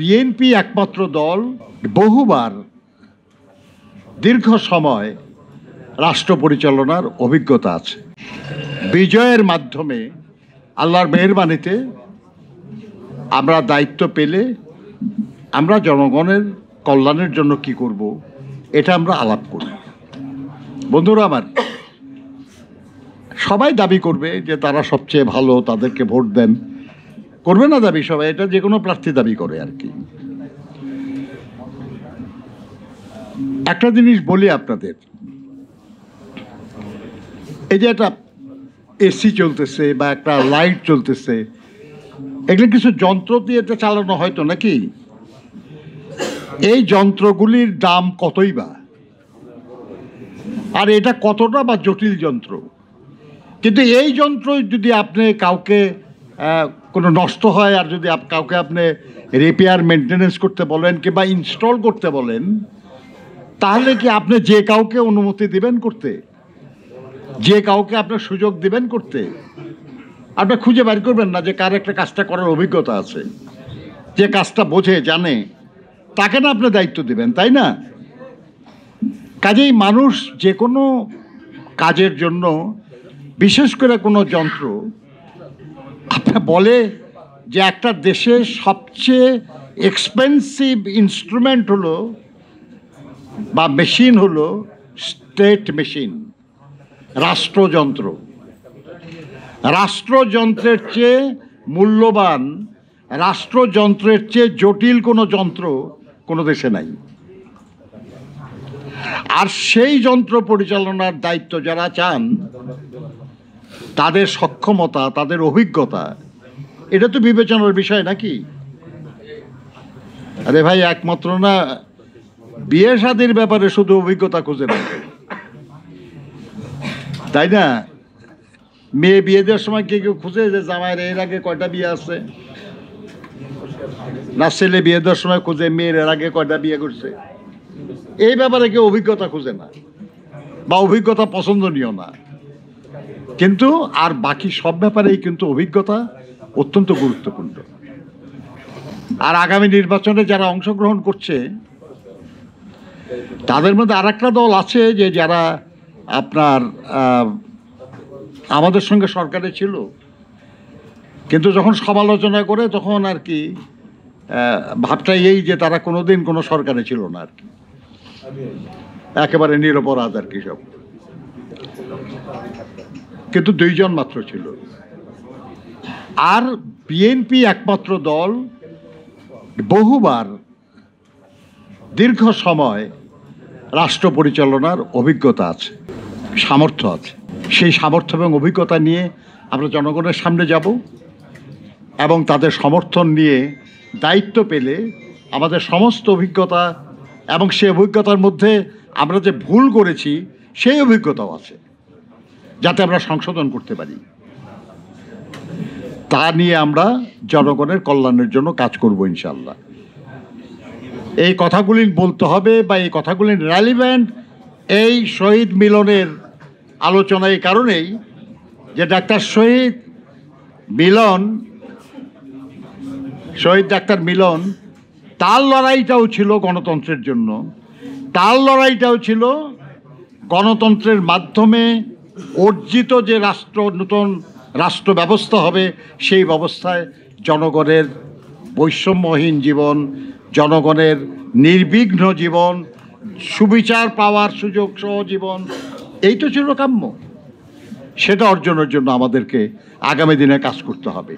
BNP একমাত্র দল বহুবার দীর্ঘ সময় রাষ্ট্র পরিচালনার অভিজ্ঞতা আছে। বিজয়ের মাধ্যমে আল্লাহর মেহেরবানিতে আমরা দায়িত্ব পেলে আমরা জনগণের কল্যাণের জন্য কি করব এটা আমরা আলাপ করি। বন্ধুরা আমার, সবাই দাবি করবে যে তারা সবচেয়ে ভালো, তাদেরকে ভোট দেন, করবে না দাবি সবাই, এটা যে কোনো প্রার্থী দাবি করে আর কি। একটা জিনিস বলি আপনাদের, এই যে একটা এসি চলতেছে বা একটা লাইট চলতেছে, এগুলো কিছু যন্ত্র দিয়ে এটা চালানো হয়তো নাকি? এই যন্ত্রগুলির দাম কতই বা, আর এটা কতটা বা জটিল যন্ত্র। কিন্তু এই যন্ত্র যদি আপনি কাউকে কোনো নষ্ট হয় আর যদি কাউকে আপনি রিপেয়ার মেনটেনেন্স করতে বলেন কিংবা ইনস্টল করতে বলেন, তাহলে কি আপনি যে কাউকে অনুমতি দিবেন করতে? যে কাউকে আপনার সুযোগ দিবেন করতে? আপনি খুঁজে বের করবেন না যে কার একটা কাজটা করার অভিজ্ঞতা আছে, যে কাজটা বোঝে জানে, তাকে না আপনি দায়িত্ব দিবেন, তাই না? কাজেই মানুষ যে কোনো কাজের জন্য, বিশেষ করে কোনো যন্ত্র, আপনার বলে যে একটা দেশের সবচেয়ে এক্সপেন্সিভ ইনস্ট্রুমেন্ট হলো বা মেশিন হলো স্টেট মেশিন, রাষ্ট্রযন্ত্র। রাষ্ট্রযন্ত্রের চেয়ে মূল্যবান, রাষ্ট্রযন্ত্রের চেয়ে জটিল কোনো যন্ত্র কোনো দেশে নাই। আর সেই যন্ত্র পরিচালনার দায়িত্ব যারা চান, তাদের সক্ষমতা, তাদের অভিজ্ঞতা, এটা তো বিবেচনার বিষয় নাকি? আরে ভাই, একমাত্র না বিয়ে শাদীর ব্যাপারে শুধু অভিজ্ঞতা খুঁজে না, তাই না? মেয়ে বিয়ে দেওয়ার সময় কেউ খুঁজে যে জামাইয়ের এর আগে কয়টা বিয়ে আছে, না ছেলে বিয়ে দেওয়ার সময় খুঁজে মেয়ের এর আগে কয়টা বিয়ে করছে। এই ব্যাপারে কেউ অভিজ্ঞতা খুঁজে না বা অভিজ্ঞতা পছন্দনীয় না। কিন্তু আর বাকি সব ব্যাপারেই কিন্তু অভিজ্ঞতা অত্যন্ত গুরুত্বপূর্ণ। আর আগামী নির্বাচনে যারা অংশগ্রহণ করছে, তাদের মধ্যে আর একটা দল আছে যে যারা আপনার আমাদের সঙ্গে সরকারে ছিল, কিন্তু যখন সমালোচনা করে তখন আর কি ভাবটা এই যে তারা কোনোদিন কোনো সরকারে ছিল না আর কি, একেবারে নিরপরাধ আর কি সব। কিন্তু 2 জন মাত্র ছিল। আর বিএনপি একমাত্র দল বহুবার দীর্ঘ সময় রাষ্ট্র পরিচালনার অভিজ্ঞতা আছে, সামর্থ্য আছে। সেই সামর্থ্য এবং অভিজ্ঞতা নিয়ে আমরা জনগণের সামনে যাব এবং তাদের সমর্থন নিয়ে দায়িত্ব পেলে আমাদের সমস্ত অভিজ্ঞতা এবং সেই অভিজ্ঞতার মধ্যে আমরা যে ভুল করেছি সেই অভিজ্ঞতাও আছে, যাতে আমরা সংশোধন করতে পারি। তা নিয়ে আমরা জনগণের কল্যাণের জন্য কাজ করব ইনশাআল্লাহ। এই কথাগুলি বলতে হবে বা এই কথাগুলি রেলিভেন্ট এই শহীদ মিলনের আলোচনা এই কারণেই যে শহীদ ডাক্তার মিলন, তার লড়াইটাও ছিল গণতন্ত্রের জন্য, তার লড়াইটাও ছিল গণতন্ত্রের মাধ্যমে অর্জিত যে নতুন রাষ্ট্র ব্যবস্থা হবে, সেই ব্যবস্থায় জনগণের বৈষম্যহীন জীবন, জনগণের নির্বিঘ্ন জীবন, সুবিচার পাওয়ার সুযোগ সহ জীবন, এই তো ছিল কাম্য। সেটা অর্জনের জন্য আমাদেরকে আগামী দিনে কাজ করতে হবে।